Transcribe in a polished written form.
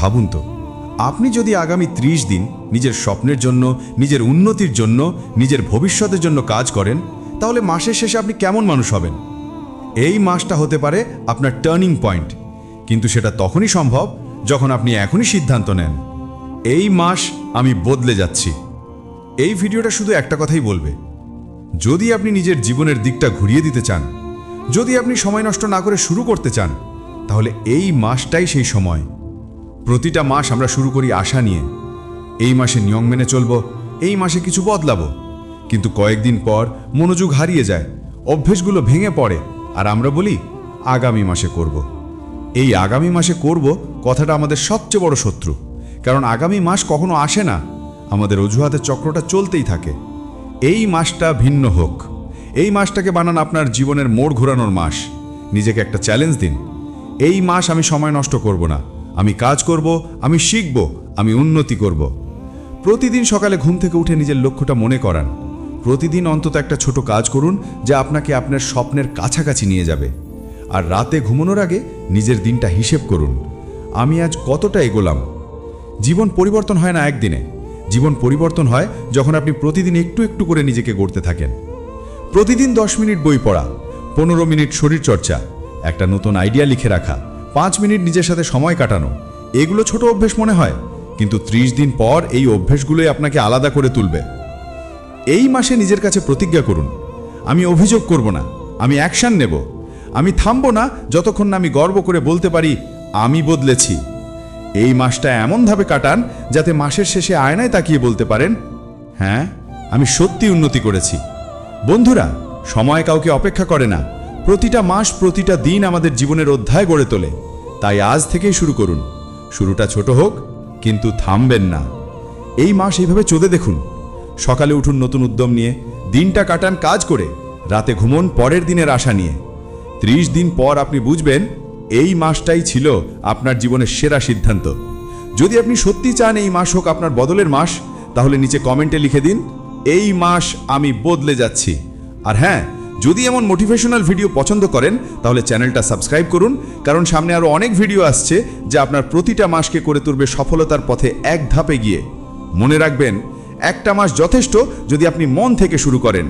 ভাবুন তো, আপনি যদি আগামী 30 দিন নিজের স্বপ্নের জন্য, নিজের উন্নতির জন্য, নিজের ভবিষ্যতের জন্য কাজ করেন, তাহলে মাসের শেষে আপনি কেমন মানুষ হবেন? এই মাসটা হতে পারে আপনার টার্নিং পয়েন্ট, কিন্তু সেটা তখনই সম্ভব যখন আপনি এখনই সিদ্ধান্ত নেন, এই মাস আমি বদলে যাচ্ছি। এই ভিডিওটা শুধু একটা কথাই বলবে, যদি আপনি নিজের জীবনের দিকটা ঘুরিয়ে দিতে চান, যদি আপনি সময় নষ্ট না করে শুরু করতে চান, তাহলে এই মাসটাই সেই সময়। প্রতিটা মাস আমরা শুরু করি আশা নিয়ে, এই মাসে নিয়ম মেনে চলবো, এই মাসে কিছু বদলাবো, কিন্তু কয়েকদিন পর মনোযোগ হারিয়ে যায়, অভ্যেসগুলো ভেঙে পড়ে, আর আমরা বলি আগামী মাসে করব। এই আগামী মাসে করব কথাটা আমাদের সবচেয়ে বড় শত্রু, কারণ আগামী মাস কখনো আসে না, আমাদের অজুহাতের চক্রটা চলতেই থাকে। এই মাসটা ভিন্ন হোক, এই মাসটাকে বানান আপনার জীবনের মোড় ঘোরানোর মাস। নিজেকে একটা চ্যালেঞ্জ দিন, এই মাস আমি সময় নষ্ট করব না, আমি কাজ করব, আমি শিখব, আমি উন্নতি করব। প্রতিদিন সকালে ঘুম থেকে উঠে নিজের লক্ষ্যটা মনে করান, প্রতিদিন অন্তত একটা ছোট কাজ করুন যা আপনাকে আপনার স্বপ্নের কাছাকাছি নিয়ে যাবে। আর রাতে ঘুমানোর আগে নিজের দিনটা হিসেব করুন, আমি আজ কতটা এগোলাম। জীবন পরিবর্তন হয় না একদিনে, জীবন পরিবর্তন হয় যখন আপনি প্রতিদিন একটু একটু করে নিজেকে গড়তে থাকেন। প্রতিদিন 10 মিনিট বই পড়া, 15 মিনিট শরীরচর্চা, একটা নতুন আইডিয়া লিখে রাখা, 5 মিনিট নিজের সাথে সময় কাটানো, এগুলো ছোট অভ্যেস মনে হয়, কিন্তু 30 দিন পর এই অভ্যেসগুলোই আপনাকে আলাদা করে তুলবে। এই মাসে নিজের কাছে প্রতিজ্ঞা করুন, আমি অভিযোগ করব না, আমি অ্যাকশন নেব, আমি থামব না যতক্ষণ না আমি গর্ব করে বলতে পারি আমি বদলেছি। এই মাসটা এমনভাবে কাটান যাতে মাসের শেষে আয়নায় তাকিয়ে বলতে পারেন, হ্যাঁ আমি সত্যি উন্নতি করেছি। বন্ধুরা, সময় কাউকে অপেক্ষা করে না, প্রতিটা মাস, প্রতিটা দিন আমাদের জীবনের অধ্যায় গড়ে তোলে। তাই আজ থেকেই শুরু করুন, শুরুটা ছোট হোক, কিন্তু থামবেন না। এই মাস এইভাবে চলে দেখুন, সকালে উঠুন নতুন উদ্যম নিয়ে, দিনটা কাটান কাজ করে, রাতে ঘুমন পরের দিনের আশা নিয়ে। 30 দিন পর আপনি বুঝবেন এই মাসটাই ছিল আপনার জীবনের সেরা সিদ্ধান্ত। যদি আপনি সত্যি চান এই মাস হোক আপনার বদলের মাস, তাহলে নিচে কমেন্টে লিখে দিন, এই মাস আমি বদলে যাচ্ছি। আর হ্যাঁ, যদি এমন মোটিভেশনাল ভিডিও পছন্দ করেন তাহলে চ্যানেলটা সাবস্ক্রাইব করুন, কারণ সামনে আরও অনেক ভিডিও আসছে যা আপনার প্রতিটা মাসকে করে তুলবে সফলতার পথে এক ধাপে গিয়ে। মনে রাখবেন, একটা মাস যথেষ্ট যদি আপনি মন থেকে শুরু করেন।